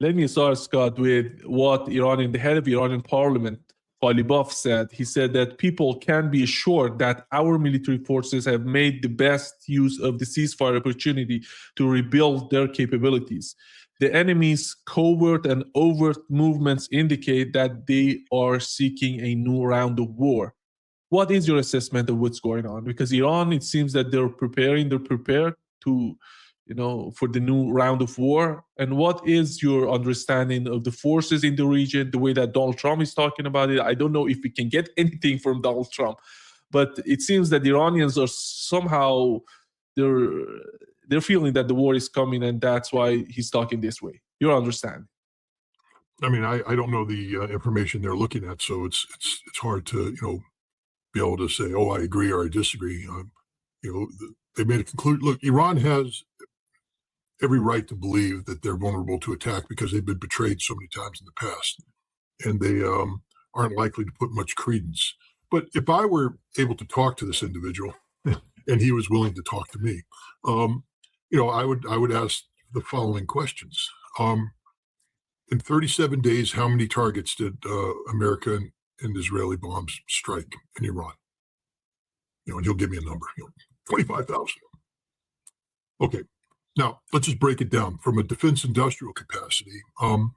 Let me start, Scott, with what the head of Iranian parliament, Ghalibaf, said. He said that people can be assured that our military forces have made the best use of the ceasefire opportunity to rebuild their capabilities. The enemy's covert and overt movements indicate that they are seeking a new round of war. What is your assessment of what's going on? Because Iran, it seems that they're prepared to, for the new round of war. And what is your understanding of the forces in the region, the way that Donald Trump is talking about it? I don't know if we can get anything from Donald Trump, but it seems that the Iranians are somehow, they're feeling that the war is coming, and that's why he's talking this way. Your understanding? I mean, I don't know the information they're looking at, so it's hard to be able to say, oh, I agree or I disagree. They made a conclusion. Look, Iran has every right to believe that they're vulnerable to attack because they've been betrayed so many times in the past, and they aren't likely to put much credence. But if I were able to talk to this individual, and he was willing to talk to me, I would ask the following questions. In 37 days, how many targets did American and Israeli bombs strike in Iran? And he'll give me a number, 25,000. Okay. Now, let's just break it down from a defense industrial capacity. How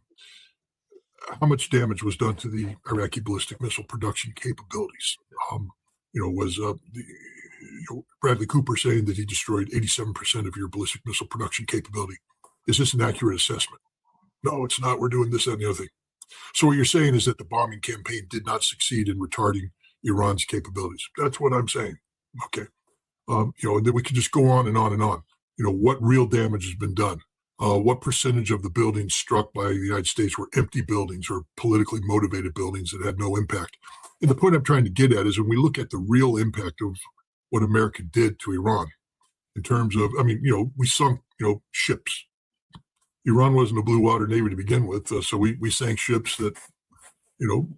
much damage was done to the Iraqi ballistic missile production capabilities? Bradley Cooper saying that he destroyed 87% of your ballistic missile production capability. Is this an accurate assessment? No, it's not. We're doing this, that, and the other thing. So what you're saying is that the bombing campaign did not succeed in retarding Iran's capabilities. That's what I'm saying. Okay. And then we can just go on and on and on. What real damage has been done? What percentage of the buildings struck by the United States were empty buildings or politically motivated buildings that had no impact? And the point I'm trying to get at is when we look at the real impact of what America did to Iran in terms of, we sunk, ships. Iran wasn't a blue water navy to begin with, so we sank ships that,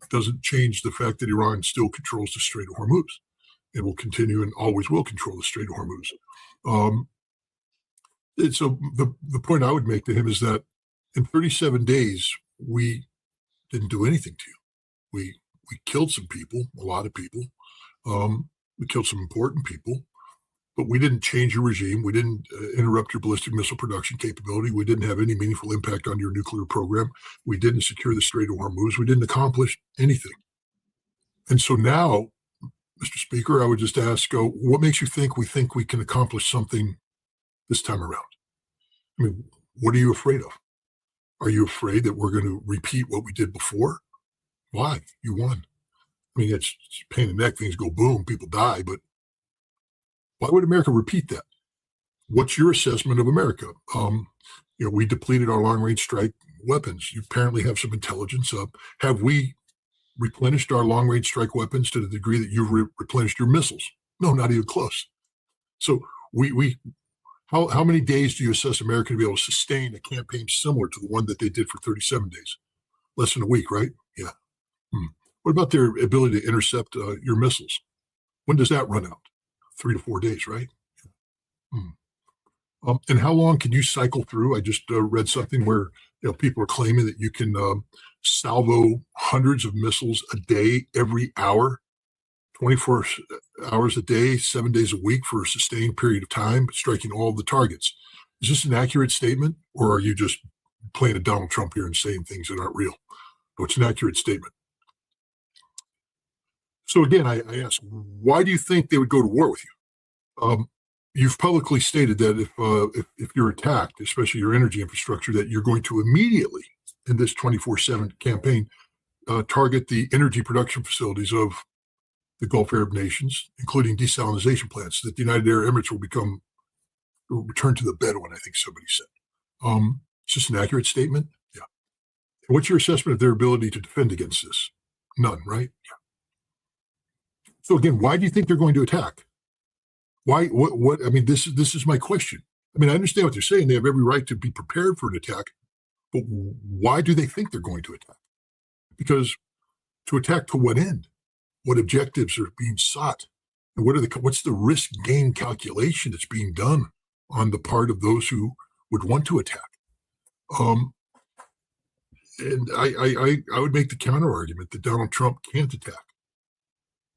doesn't change the fact that Iran still controls the Strait of Hormuz and will continue and always will control the Strait of Hormuz. So the point I would make to him is that in 37 days, we didn't do anything to you. We killed some people, a lot of people. We killed some important people, but we didn't change your regime. We didn't interrupt your ballistic missile production capability. We didn't have any meaningful impact on your nuclear program. We didn't secure the Strait of Hormuz. We didn't accomplish anything. And so now, Mr. Speaker, I would just ask, what makes you think we can accomplish something this time around? I mean, what are you afraid of? Are you afraid that we're going to repeat what we did before? Why? You won. I mean, it's a pain in the neck. Things go boom, people die, but why would America repeat that? What's your assessment of America? We depleted our long-range strike weapons. You apparently have some intelligence. Have we replenished our long-range strike weapons to the degree that you've replenished your missiles? No, not even close. So how many days do you assess America to be able to sustain a campaign similar to the one that they did for 37 days? Less than a week, right? Yeah. What about their ability to intercept your missiles? When does that run out? 3 to 4 days, right? And how long can you cycle through? I just read something where people are claiming that you can salvo hundreds of missiles a day, every hour, 24 hours a day, 7 days a week for a sustained period of time, striking all the targets. Is this an accurate statement, or are you just playing a Donald Trump here and saying things that aren't real? No, it's an accurate statement. So again, I ask, why do you think they would go to war with you? You've publicly stated that if you're attacked, especially your energy infrastructure, that you're going to immediately, in this 24/7 campaign, target the energy production facilities of the Gulf Arab nations, including desalination plants, that the United Arab Emirates will return to the Bedouin, I think somebody said. Is this an accurate statement? Yeah. And what's your assessment of their ability to defend against this? None, right? Yeah. So again, why do you think they're going to attack? Why? What? I mean, this is my question. I mean, I understand what they're saying. They have every right to be prepared for an attack, but why do they think they're going to attack? Because to attack to what end? What objectives are being sought? And what's the risk gain calculation that's being done on the part of those who would want to attack? And I would make the counter argument that Donald Trump can't attack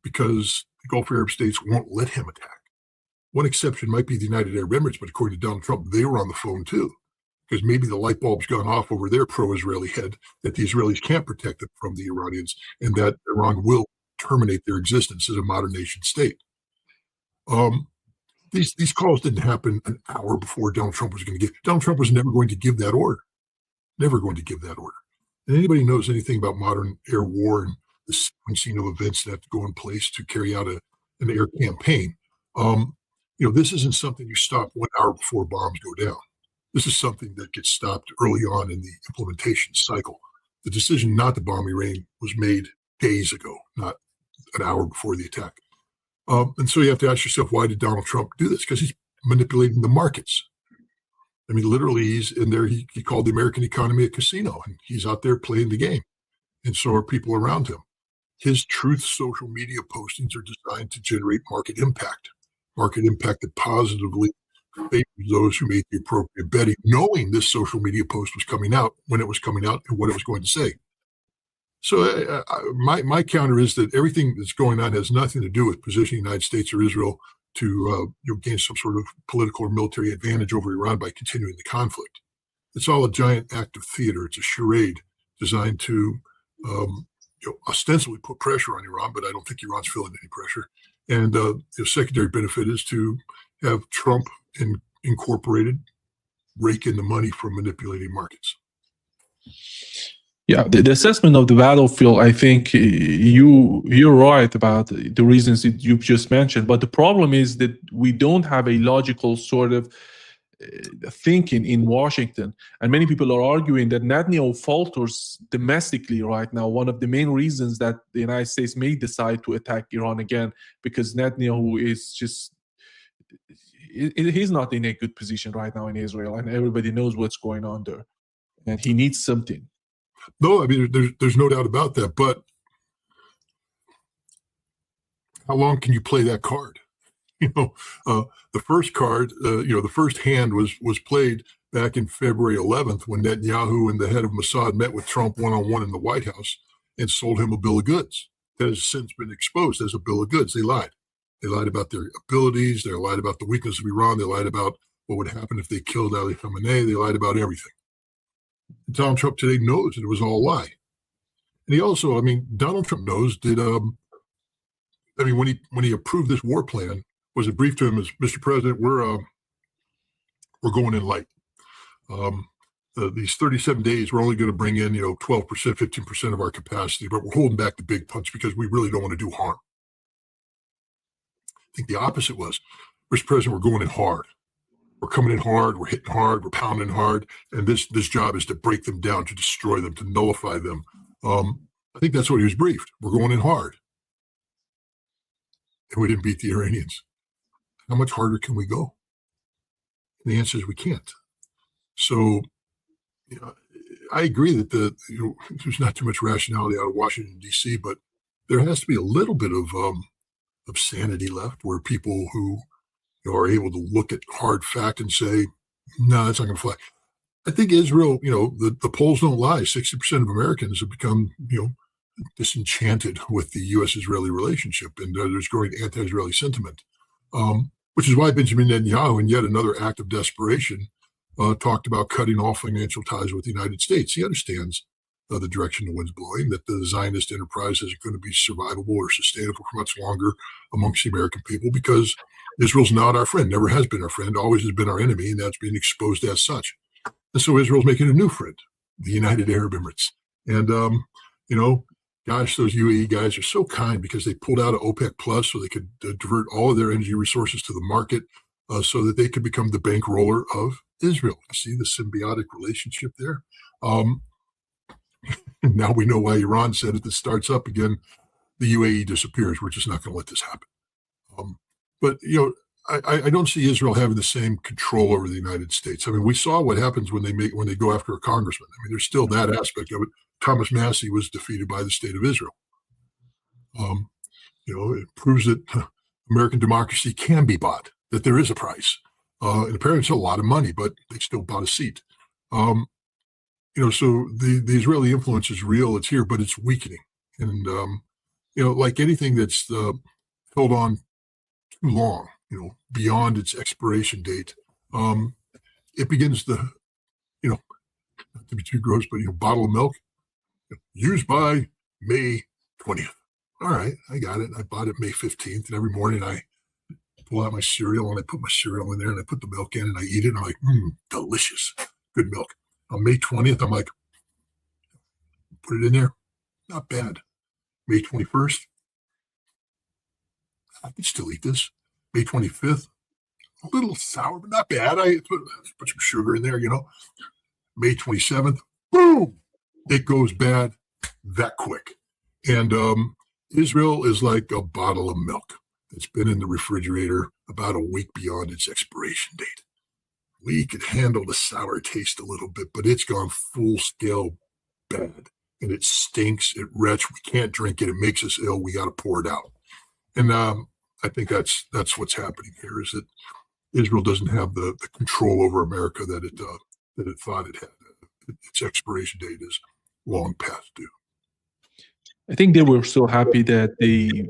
because the Gulf Arab states won't let him attack. One exception might be the United Arab Emirates, but according to Donald Trump, they were on the phone too, because maybe the light bulb's gone off over their pro-Israeli head that the Israelis can't protect them from the Iranians and that Iran will terminate their existence as a modern nation state. These calls didn't happen an hour before Donald Trump was going to give. Donald Trump was never going to give that order. Never going to give that order. And anybody who knows anything about modern air war and the sequencing of events that have to go in place to carry out an air campaign, this isn't something you stop 1 hour before bombs go down. This is something that gets stopped early on in the implementation cycle. The decision not to bomb Iran was made days ago, not an hour before the attack. And so you have to ask yourself, why did Donald Trump do this? Because he's manipulating the markets. I mean, literally, he's in there. He called the American economy a casino, and he's out there playing the game. And so are people around him. His truth social media postings are designed to generate market impact that positively favors those who made the appropriate betting, knowing this social media post was coming out, when it was coming out, and what it was going to say. So my counter is that everything that's going on has nothing to do with positioning the United States or Israel to gain some sort of political or military advantage over Iran by continuing the conflict. It's all a giant act of theater. It's a charade designed to ostensibly put pressure on Iran, but I don't think Iran's feeling any pressure. And the secondary benefit is to have Trump incorporated rake in the money from manipulating markets. Yeah, the assessment of the battlefield, I think you're right about the reasons that you've just mentioned. But the problem is that we don't have a logical sort of thinking in Washington. And many people are arguing that Netanyahu falters domestically right now. One of the main reasons that the United States may decide to attack Iran again, because Netanyahu is just, he's not in a good position right now in Israel. And everybody knows what's going on there. And he needs something. No, I mean, there's no doubt about that. But how long can you play that card? The first card, the first hand was played back in February 11th when Netanyahu and the head of Mossad met with Trump one-on-one in the White House and sold him a bill of goods that has since been exposed as a bill of goods. They lied. They lied about their abilities. They lied about the weakness of Iran. They lied about what would happen if they killed Ali Khamenei. They lied about everything. And Donald Trump today knows that it was all a lie. And he also, Donald Trump knows that, when he approved this war plan, was it briefed to him as, Mr. President, we're going in light. These 37 days, we're only going to bring in, 12%, 15% of our capacity, but we're holding back the big punch because we really don't want to do harm. I think the opposite was, Mr. President, we're going in hard. We're coming in hard, we're hitting hard, we're pounding hard, and this job is to break them down, to destroy them, to nullify them. I think that's what he was briefed. We're going in hard. And we didn't beat the Iranians. How much harder can we go? And the answer is we can't. So, I agree that there's not too much rationality out of Washington, D.C., but there has to be a little bit of sanity left where people who are able to look at hard fact and say, no, that's not going to fly. I think Israel, the polls don't lie. 60% of Americans have become, disenchanted with the U.S.-Israeli relationship, and there's growing anti-Israeli sentiment, which is why Benjamin Netanyahu, in yet another act of desperation, talked about cutting off financial ties with the United States. He understands the direction the wind's blowing, that the Zionist enterprise isn't going to be survivable or sustainable for much longer amongst the American people because Israel's not our friend, never has been our friend, always has been our enemy, and that's being exposed as such. And so Israel's making a new friend, the United Arab Emirates. And, gosh, those UAE guys are so kind because they pulled out of OPEC Plus so they could divert all of their energy resources to the market so that they could become the bankroller of Israel. See the symbiotic relationship there? Now we know why Iran said if this starts up again, the UAE disappears. We're just not going to let this happen. But I don't see Israel having the same control over the United States. We saw what happens when they go after a congressman. There's still that aspect of it. Thomas Massey was defeated by the state of Israel. It proves that American democracy can be bought, that there is a price. And apparently it's a lot of money, but they still bought a seat. so the Israeli influence is real. It's here, but it's weakening. And, like anything that's held on too long, beyond its expiration date, it begins to, not to be too gross, but, bottle of milk, used by May 20th. All right, I got it. I bought it May 15th. And every morning I pull out my cereal and I put my cereal in there and I put the milk in and I eat it. And I'm like, delicious, good milk. On May 20th, I'm like, put it in there. Not bad. May 21st, I can still eat this. May 25th, a little sour, but not bad. I put some sugar in there, May 27th, boom, it goes bad that quick. And Israel is like a bottle of milk that's been in the refrigerator about a week beyond its expiration date. We could handle the sour taste a little bit, but it's gone full scale bad. And it stinks, it retch, we can't drink it, it makes us ill, we got to pour it out. And I think that's what's happening here, is that Israel doesn't have the control over America that it thought it had. Its expiration date is long past due. I think they were so happy that they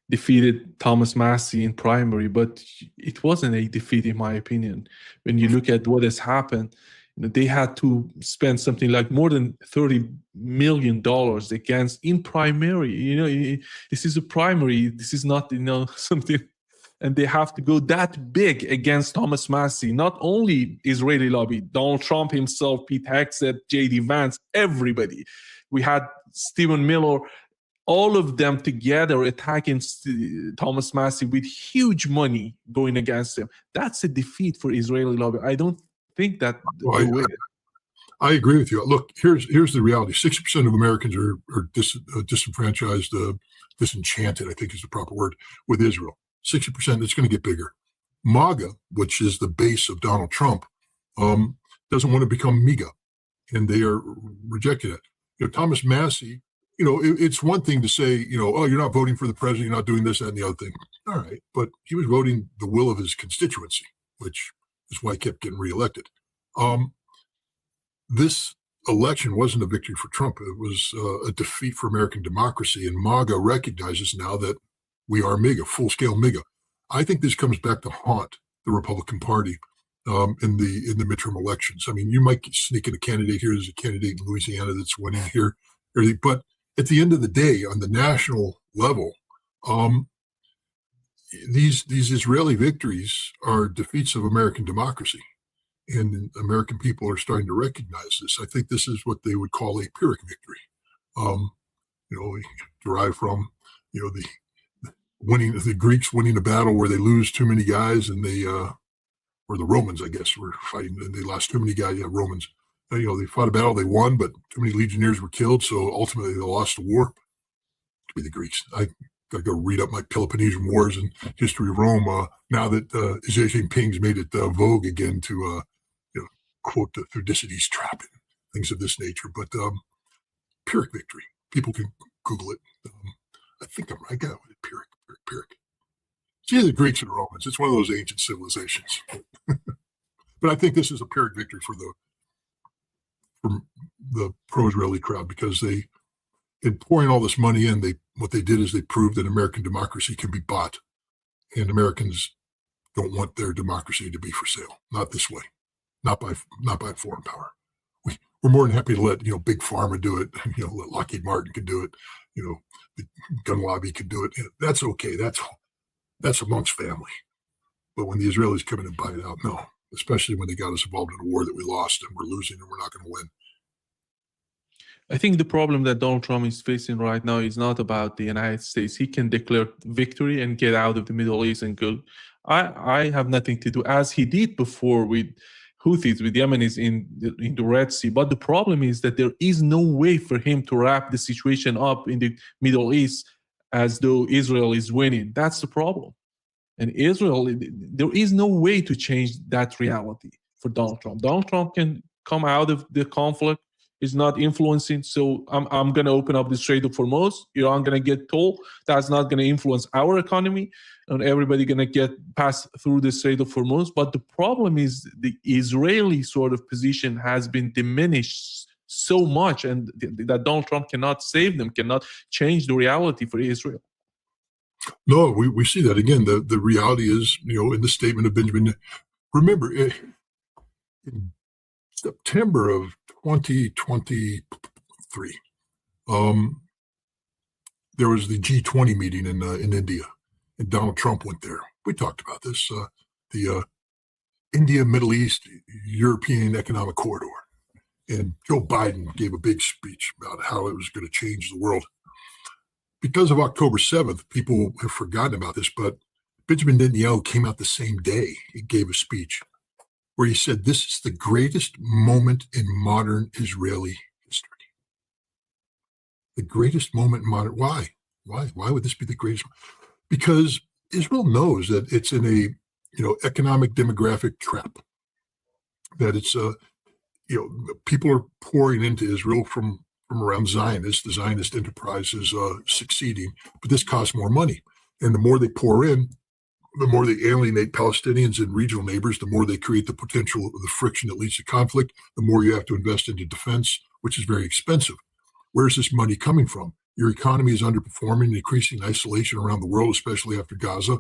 defeated Thomas Massie in primary, but it wasn't a defeat, in my opinion. When you look at what has happened, they had to spend something like more than $30 million against in primary. This is a primary. This is not, something. And they have to go that big against Thomas Massie. Not only Israeli lobby, Donald Trump himself, Pete Hegseth, J.D. Vance, everybody. We had Stephen Miller, all of them together attacking Thomas Massie with huge money going against him. That's a defeat for Israeli lobby. I don't think that. Well, I agree with you. Look, here's the reality. 60% of Americans are disenfranchised, disenchanted, I think is the proper word, with Israel. 60%, it's going to get bigger. MAGA, which is the base of Donald Trump, doesn't want to become MAGA, and they are rejecting it. Thomas Massie, it's one thing to say, oh, you're not voting for the president, you're not doing this, that, and the other thing. All right, but he was voting the will of his constituency, which is why he kept getting reelected. This election wasn't a victory for Trump. It was a defeat for American democracy, and MAGA recognizes now that we are MAGA, full-scale MAGA. I think this comes back to haunt the Republican Party in the midterm elections. I mean, you might sneak in a candidate here. There's a candidate in Louisiana that's winning here, but at the end of the day, on the national level, these Israeli victories are defeats of American democracy, and American people are starting to recognize this. I think this is what they would call a Pyrrhic victory. Derived from the Greeks winning a battle where they lose too many guys, and or the Romans, I guess, were fighting and they lost too many guys. Yeah, Romans. They fought a battle, they won, but too many legionnaires were killed, so ultimately they lost the war. To be the Greeks. I got to go read up my Peloponnesian Wars and history of Rome now that Xi Jinping's made it vogue again to quote the Thucydides trap and things of this nature. But Pyrrhic victory. People can Google it. I think I'm right. I got it. Pyrrhic. It's either the Greeks or the Romans. It's one of those ancient civilizations. But I think this is a Pyrrhic victory for the pro-Israeli crowd, because in pouring all this money in, what they did is they proved that American democracy can be bought, and Americans don't want their democracy to be for sale. Not this way. Not by foreign power. We're more than happy to let Big Pharma do it. Let Lockheed Martin could do it. The gun lobby could do it. That's okay. That's amongst family. But when the Israelis come in and buy it out, no. Especially when they got us involved in a war that we lost and we're losing and we're not going to win. I think the problem that Donald Trump is facing right now is not about the United States. He can declare victory and get out of the Middle East and go. I have nothing to do, as he did before with Houthis, with Yemenis in the Red Sea. But the problem is that there is no way for him to wrap the situation up in the Middle East as though Israel is winning. That's the problem. And Israel, there is no way to change that reality for Donald Trump. Donald Trump can come out of the conflict, is not influencing. So I'm going to open up the Strait of Hormuz. Iran going to get told. That's not going to influence our economy, and everybody going to pass through the Strait of Hormuz. But the problem is the Israeli sort of position has been diminished so much, and that Donald Trump cannot save them, cannot change the reality for Israel. No, we see that again. The reality is, in the statement of Benjamin, remember, in September of 2023, there was the G20 meeting in India, and Donald Trump went there. We talked about this, the India, Middle East, European Economic Corridor. And Joe Biden gave a big speech about how it was going to change the world. Because of October 7th, people have forgotten about this, but Benjamin Netanyahu came out the same day. He gave a speech where he said, this is the greatest moment in modern Israeli history. The greatest moment in modern, why? Why would this be the greatest? Because Israel knows that it's in a, economic demographic trap, that it's, people are pouring into Israel from around Zionists. The Zionist enterprise is succeeding, but this costs more money. And the more they pour in, the more they alienate Palestinians and regional neighbors, the more they create the potential of the friction that leads to conflict, the more you have to invest into defense, which is very expensive. Where's this money coming from? Your economy is underperforming, increasing isolation around the world, especially after Gaza.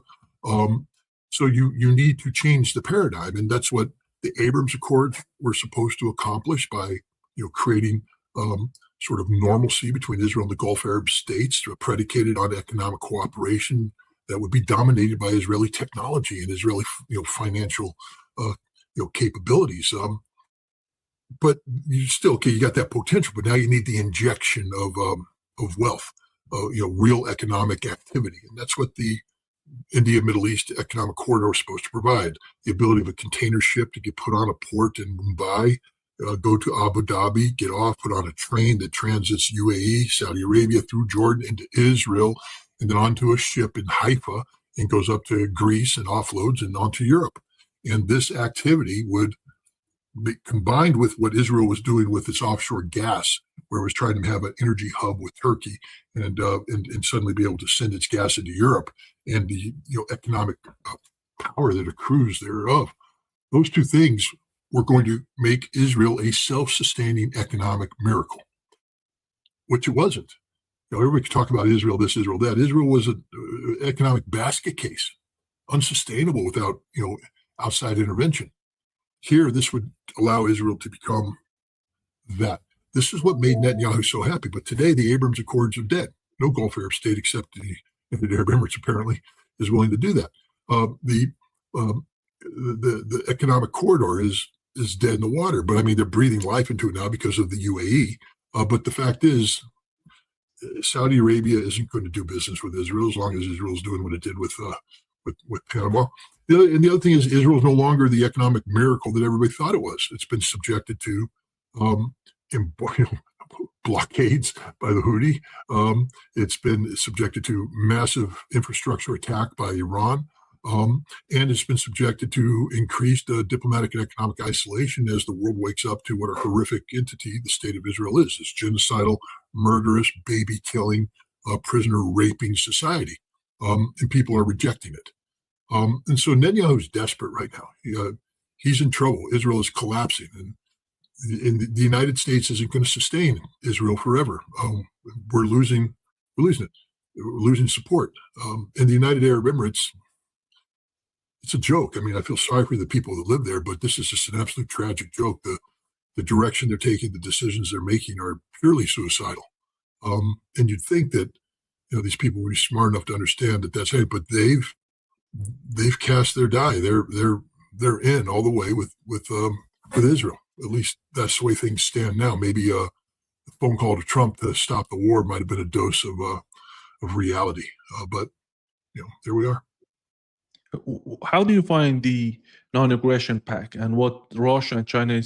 So you need to change the paradigm. And that's what the Abrams Accords were supposed to accomplish by, creating sort of normalcy between Israel and the Gulf Arab states, predicated on economic cooperation that would be dominated by Israeli technology and Israeli, financial, capabilities. But you still, you got that potential, but now you need the injection of wealth, real economic activity, and that's what the India Middle East Economic Corridor is supposed to provide: the ability of a container ship to get put on a port in Mumbai, go to Abu Dhabi, get off, put on a train that transits UAE, Saudi Arabia, through Jordan into Israel, and then onto a ship in Haifa and goes up to Greece and offloads and onto Europe. And this activity would be combined with what Israel was doing with its offshore gas, where it was trying to have an energy hub with Turkey and suddenly be able to send its gas into Europe, and the economic power that accrues thereof. Those two things were going to make Israel a self-sustaining economic miracle, which it wasn't. Everybody could talk about Israel this, Israel that. Israel was an economic basket case, unsustainable without outside intervention. Here, this would allow Israel to become that. This is what made Netanyahu so happy. But today, the Abrams Accords are dead. No Gulf Arab state, except the Arab Emirates, apparently, is willing to do that. The economic corridor is dead in the water. But I mean, they're breathing life into it now because of the UAE. But the fact is, Saudi Arabia isn't going to do business with Israel as long as Israel's doing what it did with Panama. The other thing is, Israel is no longer the economic miracle that everybody thought it was. It's been subjected to blockades by the Houthi. It's been subjected to massive infrastructure attack by Iran. And it's been subjected to increased diplomatic and economic isolation as the world wakes up to what a horrific entity the state of Israel is. It's genocidal, murderous, baby-killing, prisoner-raping society. And people are rejecting it. And so Netanyahu's desperate right now. He's in trouble. Israel is collapsing. And the United States isn't going to sustain Israel forever. We're losing it. We're losing support. And the United Arab Emirates, it's a joke. I mean, I feel sorry for the people that live there, but this is just an absolute tragic joke. The direction they're taking, the decisions they're making are purely suicidal. And you'd think that these people would be smart enough to understand that that's it, but they've cast their die. They're in all the way with Israel. At least that's the way things stand now. Maybe a phone call to Trump to stop the war might have been a dose of reality. But there we are. How do you find the non-aggression pact and what Russia and China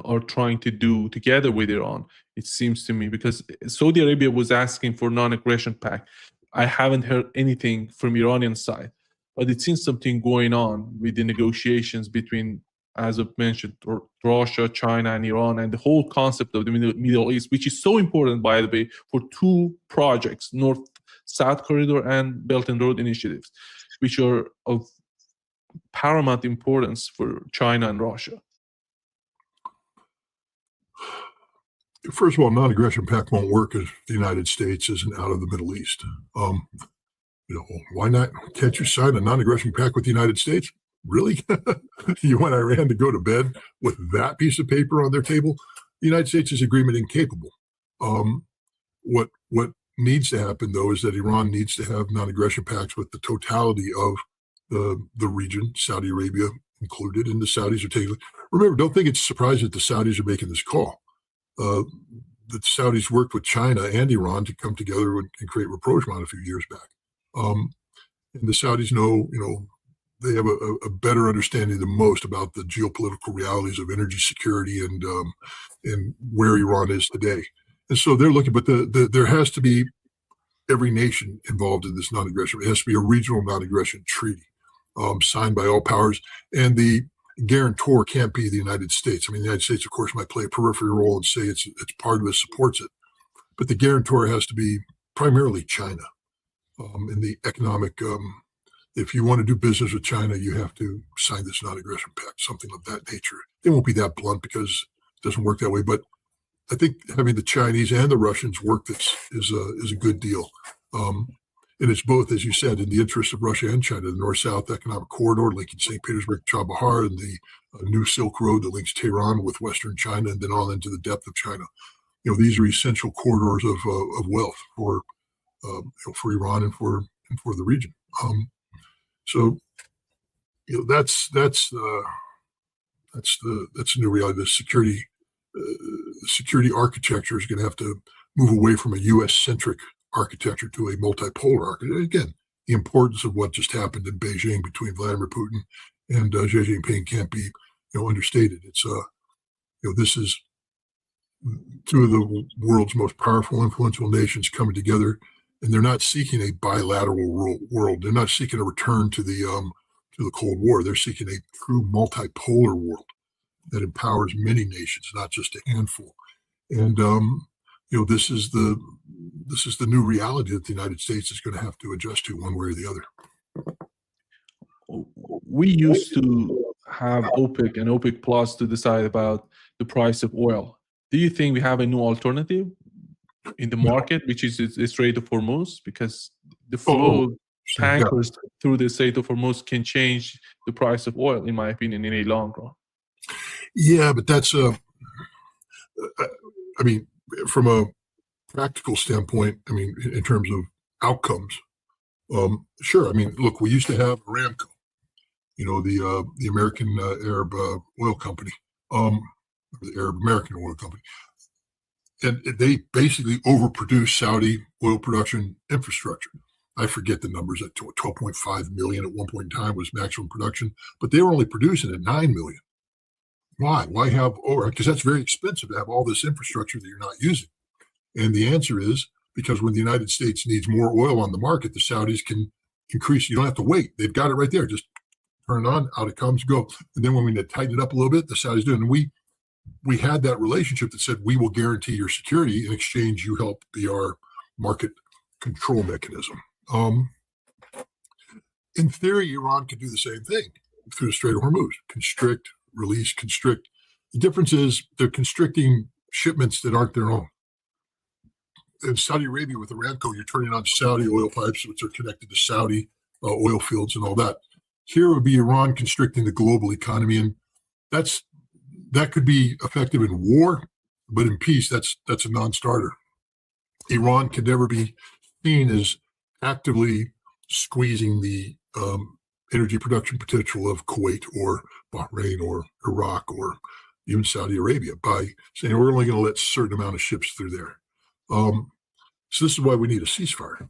are trying to do together with Iran? It seems to me, because Saudi Arabia was asking for non-aggression pact. I haven't heard anything from Iranian side, but it seems something going on with the negotiations between, as I've mentioned, Russia, China, and Iran, and the whole concept of the Middle East, which is so important, by the way, for two projects, North-South Corridor and Belt and Road initiatives, which are of paramount importance for China and Russia. First of all, non-aggression pact won't work if the United States isn't out of the Middle East. Why not? Can't you sign a non-aggression pact with the United States? Really? You want Iran to go to bed with that piece of paper on their table? The United States is agreement incapable. What needs to happen, though, is that Iran needs to have non-aggression pacts with the totality of the region, Saudi Arabia included, and the Saudis are taking. Remember, don't think it's surprising that the Saudis are making this call. The Saudis worked with China and Iran to come together and create rapprochement a few years back. And the Saudis know, they have a better understanding than most about the geopolitical realities of energy security and where Iran is today. And so they're looking, but there has to be every nation involved in this non-aggression. It has to be a regional non-aggression treaty signed by all powers. And the guarantor can't be the United States. I mean, the United States, of course, might play a peripheral role and say it's part of it, supports it. But the guarantor has to be primarily China. In the economic, if you want to do business with China, you have to sign this non-aggression pact, something of that nature. It won't be that blunt because it doesn't work that way. But I think having the Chinese and the Russians work this is a good deal. And it's both, as you said, in the interest of Russia and China, the North-South economic corridor linking St. Petersburg to Chabahar, and the new Silk Road that links Tehran with Western China and then on into the depth of China. These are essential corridors of wealth for Iran and for the region. So that's the new reality. The security architecture is going to have to move away from a U.S.-centric architecture to a multipolar architecture. Again, the importance of what just happened in Beijing between Vladimir Putin and Xi Jinping can't be understated. It's this is two of the world's most powerful, influential nations coming together, and they're not seeking a bilateral world. They're not seeking a return to the Cold War. They're seeking a true multipolar world that empowers many nations, not just a handful. And this is the new reality that the United States is going to have to adjust to one way or the other. We used to have OPEC and OPEC Plus to decide about the price of oil. Do you think we have a new alternative in the market, which is the Strait of Hormuz? Because the flow of tankers through the Strait of Hormuz can change the price of oil, in my opinion, in a long run. Yeah, but that's from a practical standpoint, in terms of outcomes, sure. Look, we used to have Aramco, the American Arab oil company, the Arab American oil company, and they basically overproduced Saudi oil production infrastructure. I forget the numbers. At 12.5 million at one point in time was maximum production, but they were only producing at 9 million. Why? Why have over? Because that's very expensive to have all this infrastructure that you're not using. And the answer is because when the United States needs more oil on the market, the Saudis can increase. You don't have to wait. They've got it right there. Just turn it on, out it comes, go. And then when we tighten it up a little bit, the Saudis do it. And we had that relationship that said, we will guarantee your security. In exchange, you help be our market control mechanism. In theory, Iran could do the same thing through the Strait of Hormuz. Constrict, release, constrict. The difference is they're constricting shipments that aren't their own. In Saudi Arabia with Aramco, you're turning on Saudi oil pipes, which are connected to Saudi oil fields and all that. Here would be Iran constricting the global economy, and that could be effective in war, but in peace, that's a non-starter. Iran can never be seen as actively squeezing the energy production potential of Kuwait or Bahrain or Iraq or even Saudi Arabia by saying we're only going to let a certain amount of ships through there. So this is why we need a ceasefire,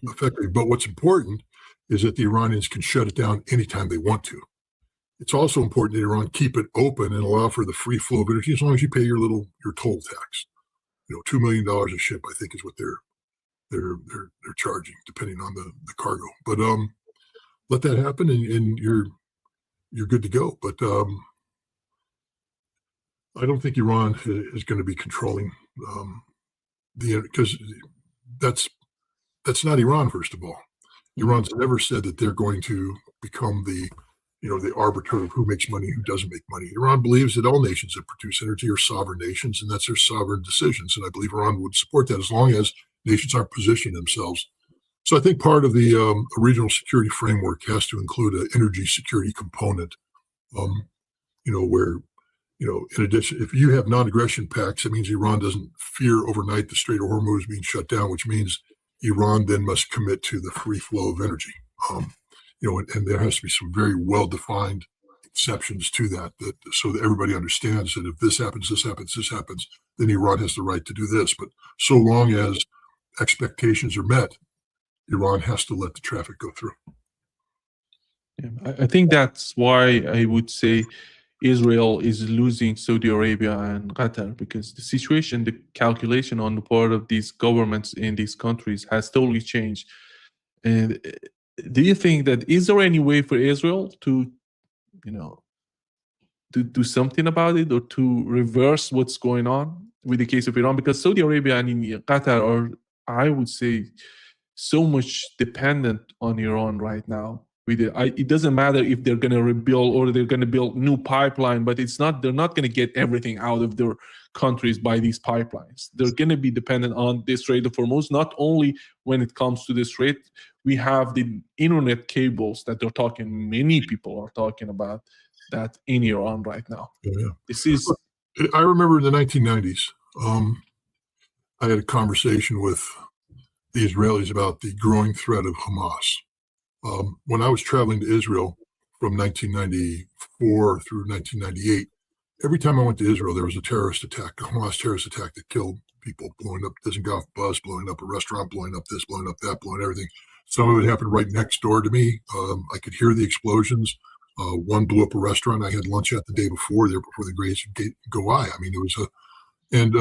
effectively. But what's important is that the Iranians can shut it down anytime they want to. It's also important that Iran keep it open and allow for the free flow of energy as long as you pay your toll tax. $2 million a ship, I think, is what they're charging, depending on the cargo. But let that happen, and you're good to go. But I don't think Iran is going to be controlling because that's not Iran. First of all, Iran's never said that they're going to become the the arbiter of who makes money, who doesn't make money. Iran believes that all nations that produce energy are sovereign nations, and that's their sovereign decisions. And I believe Iran would support that as long as nations aren't positioning themselves. So I think part of the regional security framework has to include an energy security component, where, in addition, if you have non-aggression pacts, that means Iran doesn't fear overnight the Strait of Hormuz being shut down, which means Iran then must commit to the free flow of energy. And there has to be some very well-defined exceptions to that, so that everybody understands that if this happens, this happens, this happens, then Iran has the right to do this. But so long as expectations are met, Iran has to let the traffic go through. Yeah, I think that's why I would say Israel is losing Saudi Arabia and Qatar, because the situation, the calculation on the part of these governments in these countries has totally changed. And do you think that is there any way for Israel to do something about it, or to reverse what's going on with the case of Iran? Because Saudi Arabia and Qatar are, I would say, so much dependent on Iran right now. It doesn't matter if they're going to rebuild or they're going to build new pipeline, but they're not going to get everything out of their countries by these pipelines. They're going to be dependent on the Strait of Hormuz, not only when it comes to the Strait. We have the internet cables that many people are talking about that in Iran right now. Yeah. I remember in the 1990s, I had a conversation with the Israelis about the growing threat of Hamas. When I was traveling to Israel from 1994 through 1998, every time I went to Israel, there was a terrorist attack, a Hamas terrorist attack that killed people, blowing up the Gulf bus, blowing up a restaurant, blowing up this, blowing up that, blowing everything. Some of it happened right next door to me. I could hear the explosions. One blew up a restaurant. I had lunch at the day before the graves go by. I mean, it was and